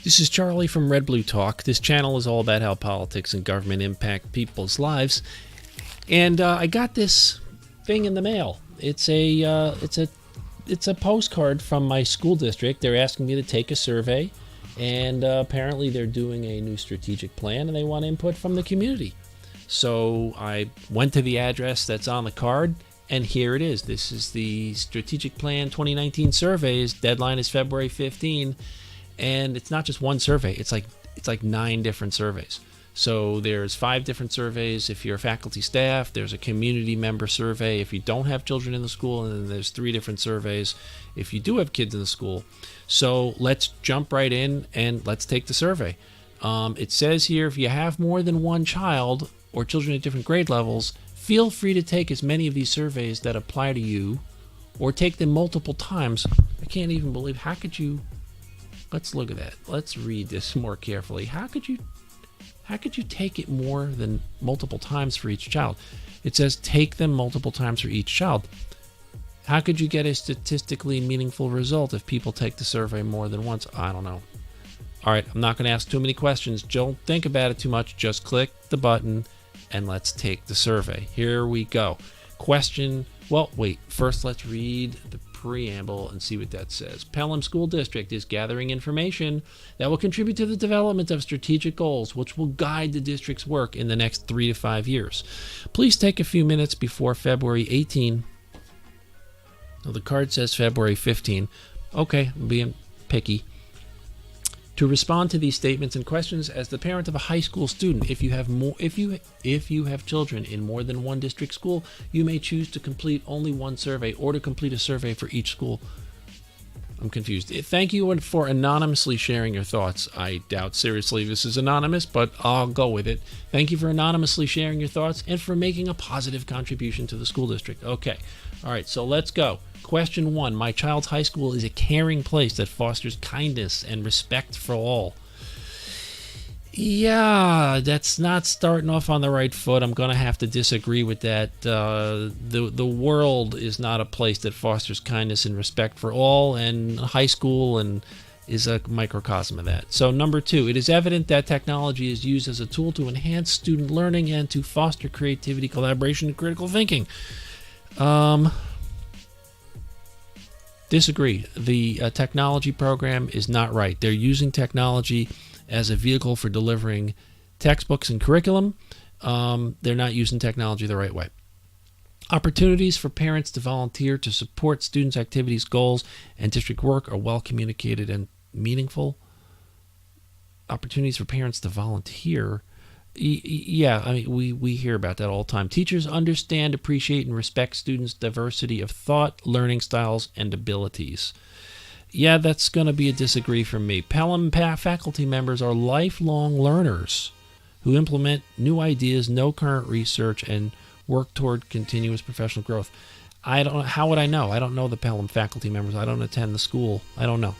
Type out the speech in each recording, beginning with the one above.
This is Charlie from RedBlueTalk. This channel is all about how politics and government impact people's lives. And I got this thing in the mail. It's a postcard from my school district. They're asking me to take a survey, and apparently they're doing a new strategic plan, and they want input from the community. So I went to the address that's on the card, and here it is. This is the Strategic Plan 2019 surveys. Deadline is February 15, and it's not just one survey. It's like 9 different surveys. So there's 5 different surveys if you're faculty staff. There's a community member survey if you don't have children in the school, and then there's 3 different surveys if you do have kids in the school. So let's jump right in and let's take the survey. It says here, if you have more than one child or children at different grade levels, feel free to take as many of these surveys that apply to you, or take them multiple times. I can't even believe, how could you? Let's look at that. Let's read this more carefully. How could you take it more than multiple times for each child? It says take them multiple times for each child. How could you get a statistically meaningful result if people take the survey more than once? I don't know. All right, I'm not going to ask too many questions. Don't think about it too much. Just click the button and let's take the survey. Here we go. First let's read the preamble and see what that says. Pelham School District is gathering information that will contribute to the development of strategic goals, which will guide the district's work in the next 3 to 5 years. Please take a few minutes before February 18. Well, the card says February 15. Okay, I'm being picky. To respond to these statements and questions as the parent of a high school student. If you have children in more than one district school, you may choose to complete only one survey or to complete a survey for each school. I'm confused. Thank you for anonymously sharing your thoughts. I doubt seriously this is anonymous, but I'll go with it. Thank you for anonymously sharing your thoughts and for making a positive contribution to the school district. Okay. All right, so let's go. Question 1. My child's high school is a caring place that fosters kindness and respect for all. Yeah, that's not starting off on the right foot. I'm going to have to disagree with that. The world is not a place that fosters kindness and respect for all, and high school is a microcosm of that. So number 2, it is evident that technology is used as a tool to enhance student learning and to foster creativity, collaboration, and critical thinking. Disagree. The technology program is not right. They're using technology as a vehicle for delivering textbooks and curriculum. They're not using technology the right way. Opportunities for parents to volunteer to support students' activities, goals, and district work are well communicated and meaningful. Opportunities for parents to volunteer. Yeah, I mean, we hear about that all the time. Teachers understand, appreciate, and respect students' diversity of thought, learning styles, and abilities. Yeah, that's going to be a disagree from me. Pelham faculty members are lifelong learners who implement new ideas, know current research, and work toward continuous professional growth. How would I know? I don't know the Pelham faculty members. I don't attend the school. I don't know.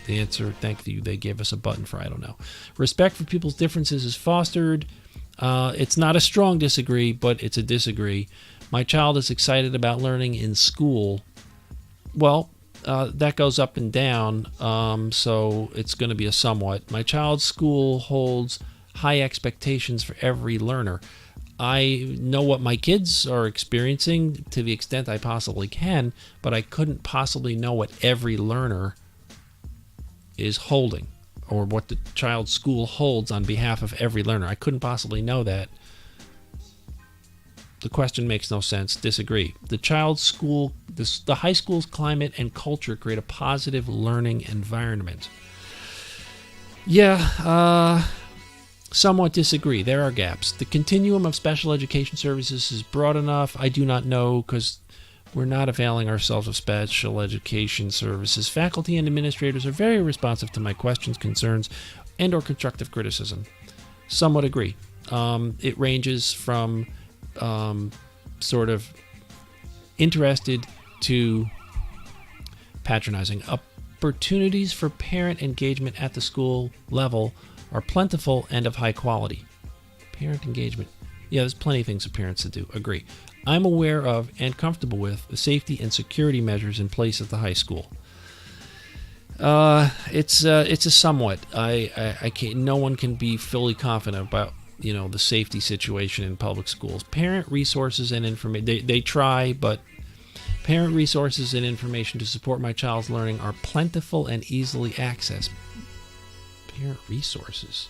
The answer, thank you, they gave us a button for I don't know. Respect for people's differences is fostered. It's not a strong disagree, but it's a disagree. My child is excited about learning in school. Well, that goes up and down, so it's going to be a somewhat. My child's school holds high expectations for every learner. I know what my kids are experiencing to the extent I possibly can, but I couldn't possibly know what every learner is holding, or what the child's school holds on behalf of every learner. I couldn't possibly know that. The question makes no sense. Disagree. The child's school, the high school's climate and culture create a positive learning environment. Yeah, somewhat disagree. There are gaps. The continuum of special education services is broad enough. I do not know, because we're not availing ourselves of special education services. Faculty and administrators are very responsive to my questions, concerns, and or constructive criticism. Somewhat agree. It ranges from sort of interested to patronizing. Opportunities for parent engagement at the school level are plentiful and of high quality. Parent engagement. Yeah, there's plenty of things for parents to do. Agree. I'm aware of and comfortable with the safety and security measures in place at the high school. It's a somewhat. I can't. No one can be fully confident about the safety situation in public schools. Parent resources and information. They try, but parent resources and information to support my child's learning are plentiful and easily accessed. Parent resources.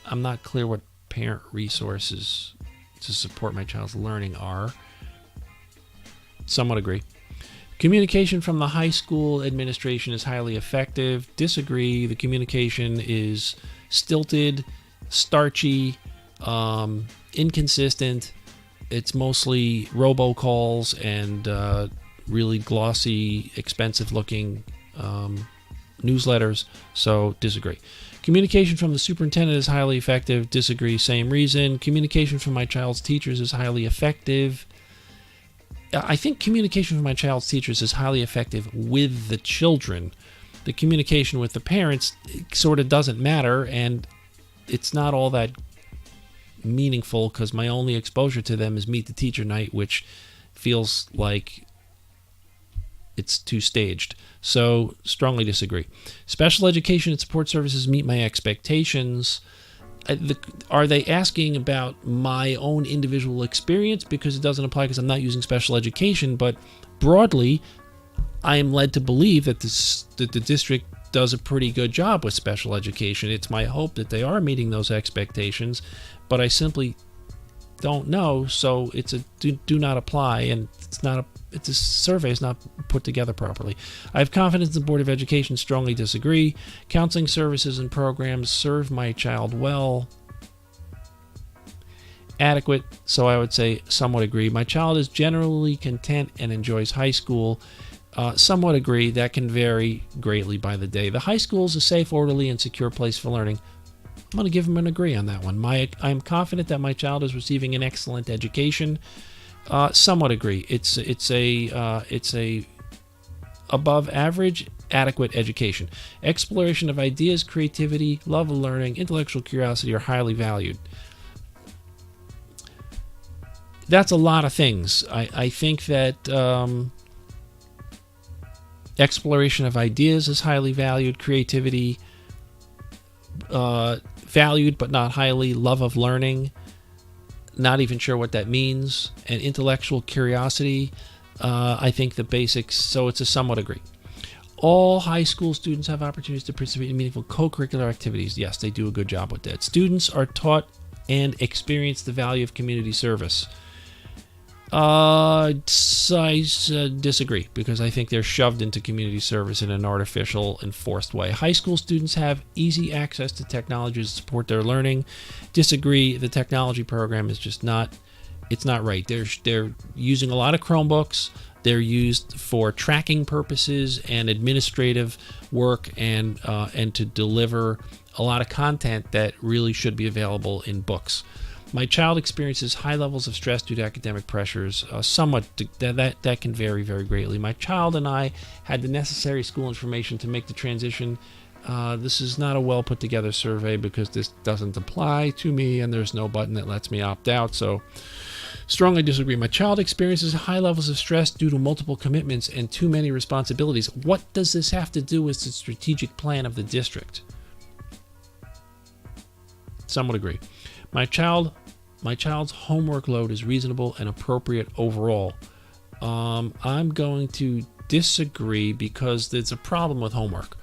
I'm not clear what parent resources to support my child's learning are. Somewhat agree. Communication from the high school administration is highly effective. Disagree. The communication is stilted, starchy, inconsistent. It's mostly robocalls and really glossy, expensive-looking newsletters. So disagree. Communication from the superintendent is highly effective. Disagree. Same reason. Communication from my child's teachers is highly effective. I think communication from my child's teachers is highly effective with the children. The communication with the parents sort of doesn't matter, and it's not all that meaningful because my only exposure to them is Meet the Teacher Night, which feels like it's too staged. So, strongly disagree. Special education and support services meet my expectations. Are they asking about my own individual experience? Because it doesn't apply because I'm not using special education, but broadly, I am led to believe that the district does a pretty good job with special education. It's my hope that they are meeting those expectations, but I simply don't know, so it's a do not apply, and it's a survey is not put together properly. I have confidence in the Board of Education. Strongly disagree. Counseling services and programs serve my child well. Adequate, so I would say somewhat agree. My child is generally content and enjoys high school. Somewhat agree. That can vary greatly by the day. The high school is a safe, orderly, and secure place for learning. I'm going to give him an agree on that one. I'm confident that my child is receiving an excellent education. Somewhat agree. It's a above average, adequate education. Exploration of ideas, creativity, love of learning, intellectual curiosity are highly valued. That's a lot of things. I think that exploration of ideas is highly valued. Creativity, valued but not highly. Love of learning, not even sure what that means. And intellectual curiosity, I think the basics, so it's a somewhat agree. All high school students have opportunities to participate in meaningful co-curricular activities. Yes, they do a good job with that. Students are taught and experience the value of community service. I disagree, because I think they're shoved into community service in an artificial and forced way. High school students have easy access to technology to support their learning. Disagree. The technology program is just not right. They're using a lot of Chromebooks. They're used for tracking purposes and administrative work, and to deliver a lot of content that really should be available in books. My child experiences high levels of stress due to academic pressures. That can vary very greatly. My child and I had the necessary school information to make the transition. This is not a well put together survey because this doesn't apply to me, and there's no button that lets me opt out. So, strongly disagree. My child experiences high levels of stress due to multiple commitments and too many responsibilities. What does this have to do with the strategic plan of the district? Some would agree. My child's homework load is reasonable and appropriate overall. I'm going to disagree because there's a problem with homework.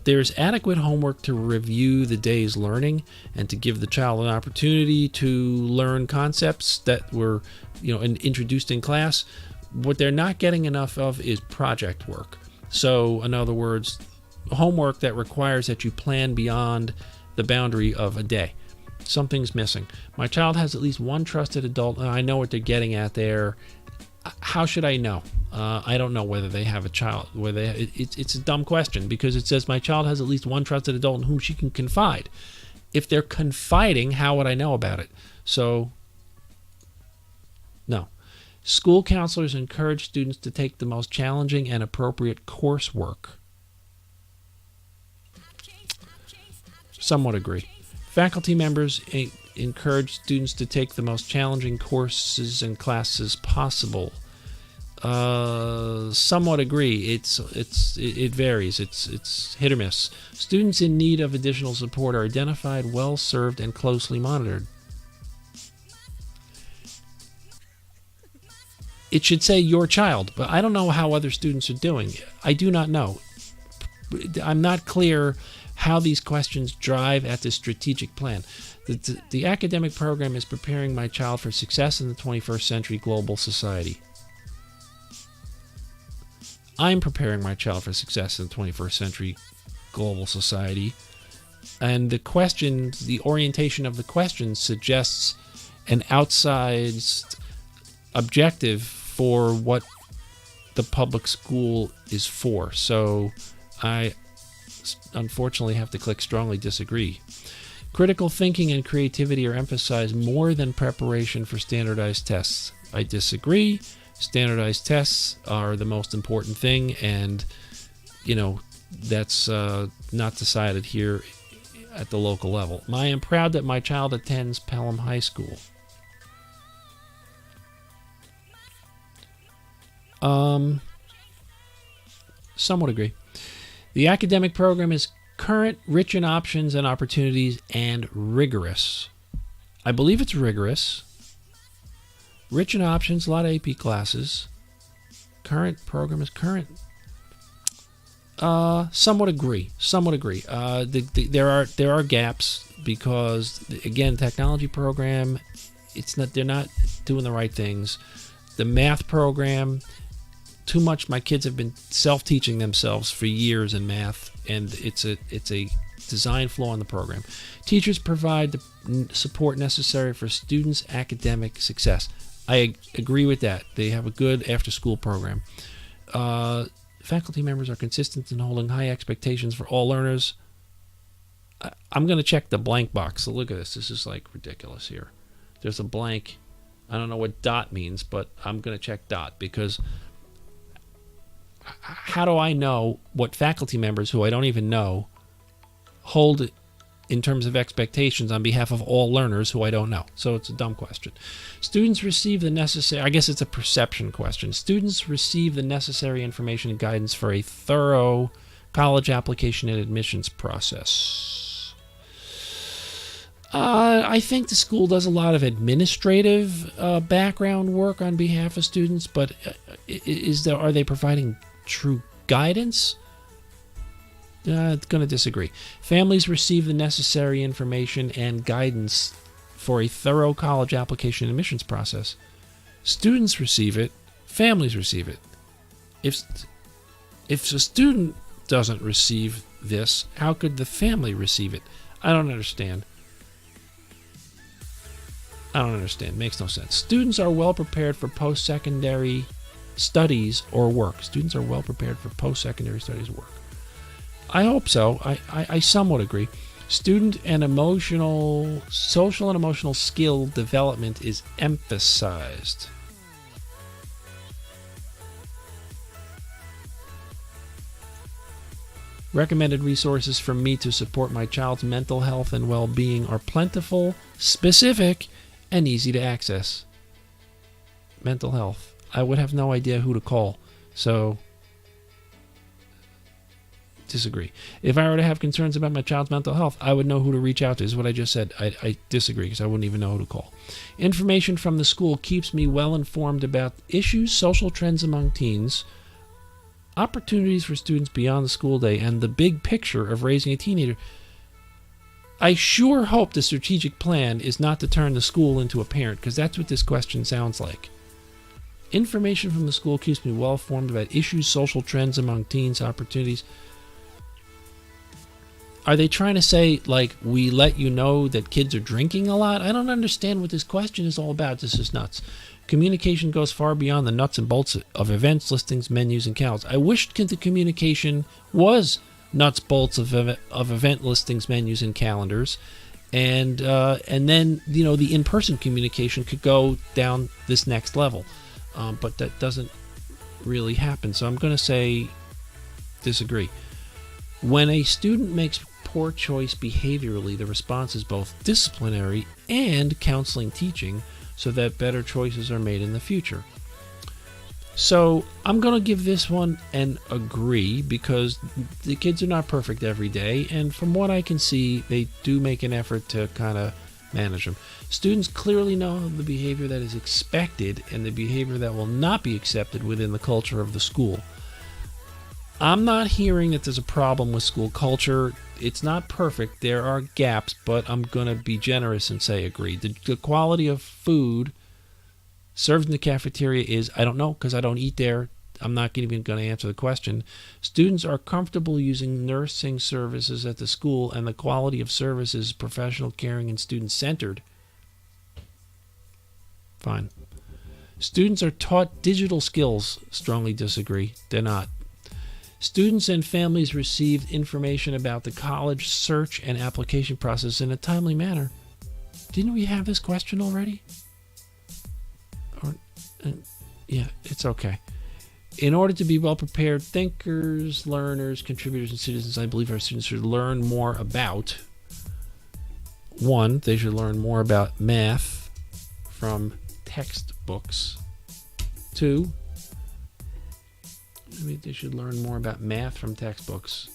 There's adequate homework to review the day's learning and to give the child an opportunity to learn concepts that were, introduced in class. What they're not getting enough of is project work. So, in other words, homework that requires that you plan beyond the boundary of a day. Something's missing. My child has at least one trusted adult. I know what they're getting at there. How should I know? I don't know whether they have a child. It's a dumb question because it says my child has at least one trusted adult in whom she can confide. If they're confiding, how would I know about it? So, no. School counselors encourage students to take the most challenging and appropriate coursework. Somewhat agree. Faculty members encourage students to take the most challenging courses and classes possible. Somewhat agree. It varies. It's hit or miss. Students in need of additional support are identified, well served, and closely monitored. It should say your child, but I don't know how other students are doing. I do not know. I'm not clear how these questions drive at the strategic plan. The academic program is preparing my child for success in the 21st century global society. I'm preparing my child for success in the 21st century global society. And the orientation of the question suggests an outsized objective for what the public school is for. So I unfortunately have to click strongly disagree. Critical thinking and creativity are emphasized more than preparation for standardized tests. I disagree. Standardized tests are the most important thing, and that's not decided here at the local level. I am proud that my child attends Pelham High School. Somewhat agree. The academic program is current, rich in options and opportunities, and rigorous. I believe it's rigorous. Rich in options, a lot of AP classes. Current program is current. Somewhat agree. There are gaps because, again, technology program, they're not doing the right things. The math program, too much. My kids have been self-teaching themselves for years in math, and it's a design flaw in the program. Teachers provide the support necessary for students' academic success. I agree with that. They have a good after-school program. Faculty members are consistent in holding high expectations for all learners. I'm going to check the blank box. So look at this. This is like ridiculous here. There's a blank. I don't know what dot means, but I'm going to check dot because how do I know what faculty members who I don't even know hold in terms of expectations on behalf of all learners who I don't know? So it's a dumb question. Students receive the necessary, I guess it's a perception question. Students receive the necessary information and guidance for a thorough college application and admissions process. I think the school does a lot of administrative background work on behalf of students, but are they providing true guidance? Going to disagree. Families receive the necessary information and guidance for a thorough college application and admissions process. Students receive it. Families receive it. If a student doesn't receive this, how could the family receive it? I don't understand. Makes no sense. Students are well prepared for post-secondary studies or work. Students are well prepared for post-secondary studies or work. I hope so. I somewhat agree. Student and social and emotional skill development is emphasized. Recommended resources from me to support my child's mental health and well-being are plentiful, specific, and easy to access. Mental health. I would have no idea who to call, so disagree. If I were to have concerns about my child's mental health, I would know who to reach out to, is what I just said. I disagree because I wouldn't even know who to call. Information from the school keeps me well informed about issues, social trends among teens, opportunities for students beyond the school day, and the big picture of raising a teenager. I sure hope the strategic plan is not to turn the school into a parent, because that's what this question sounds like. Information from the school keeps me well informed about issues, social trends among teens, opportunities. Are they trying to say, like, we let you know that kids are drinking a lot? I don't understand what this question is all about. This is nuts. Communication goes far beyond the nuts and bolts of events, listings, menus, and calendars. I wish the communication was nuts, bolts of event listings, menus, and calendars. And then, the in-person communication could go down this next level. But that doesn't really happen. So I'm going to say disagree. When a student makes poor choice behaviorally, the response is both disciplinary and counseling teaching so that better choices are made in the future. So I'm going to give this one an agree, because the kids are not perfect every day, and from what I can see, they do make an effort to kind of manage them. Students clearly know the behavior that is expected and the behavior that will not be accepted within the culture of the school. I'm not hearing that there's a problem with school culture. It's not perfect. There are gaps, but I'm going to be generous and say agree. The quality of food served in the cafeteria is, I don't know, because I don't eat there. I'm not even going to answer the question. Students are comfortable using nursing services at the school, and the quality of service is professional, caring, and student-centered. Fine. Students are taught digital skills. Strongly disagree. They're not. Students and families received information about the college search and application process in a timely manner. Didn't we have this question already? Yeah, it's okay. In order to be well-prepared thinkers, learners, contributors, and citizens, I believe our students should learn more about, one, they should learn more about math from textbooks. Two, they should learn more about math from textbooks.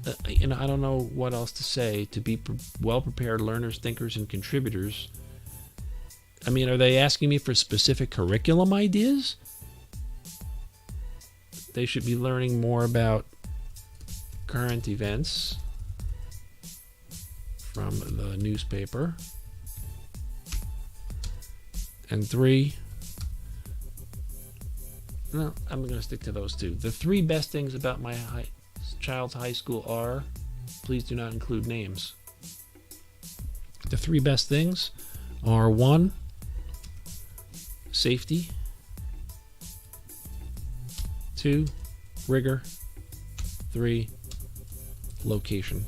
I don't know what else to say. To be well-prepared learners, thinkers, and contributors. I mean, are they asking me for specific curriculum ideas? They should be learning more about current events from the newspaper. And three, no, I'm going to stick to those two. The three best things about my child's high school are, please do not include names. The three best things are: one, safety; two, rigor; three, location.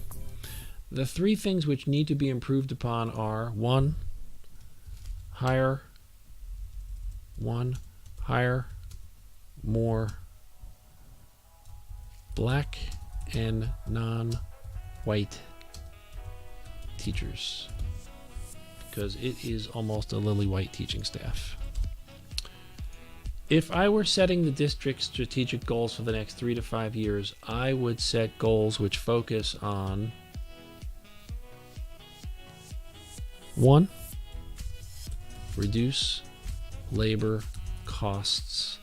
The three things which need to be improved upon are: one, hire more black and non-white teachers, because it is almost a lily white teaching staff. If I were setting the district's strategic goals for the next 3 to 5 years, I would set goals which focus on: one, reduce labor costs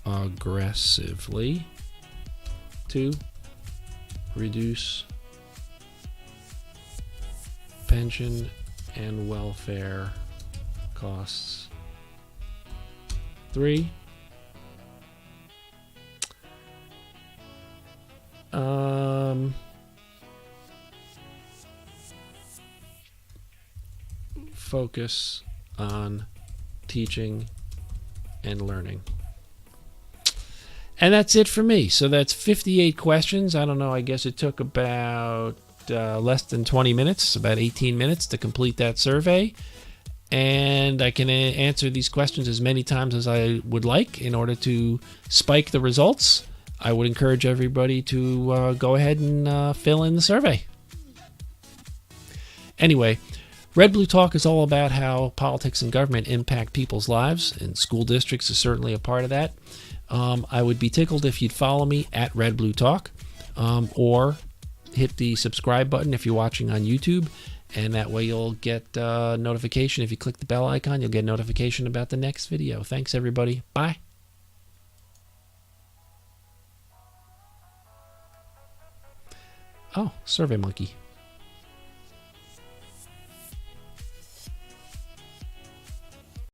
aggressively; two, reduce pension and welfare costs; three, focus on teaching and learning. And that's it for me. So that's 58 questions. I don't know, I guess it took about less than 20 minutes, about 18 minutes to complete that survey. And I can answer these questions as many times as I would like in order to spike the results. I would encourage everybody to go ahead and fill in the survey. Anyway, Red Blue Talk is all about how politics and government impact people's lives, and school districts is certainly a part of that. I would be tickled if you'd follow me at RedBlueTalk, or hit the subscribe button if you're watching on YouTube, and that way you'll get notification. If you click the bell icon, you'll get notification about the next video. Thanks, everybody. Bye. Oh, SurveyMonkey.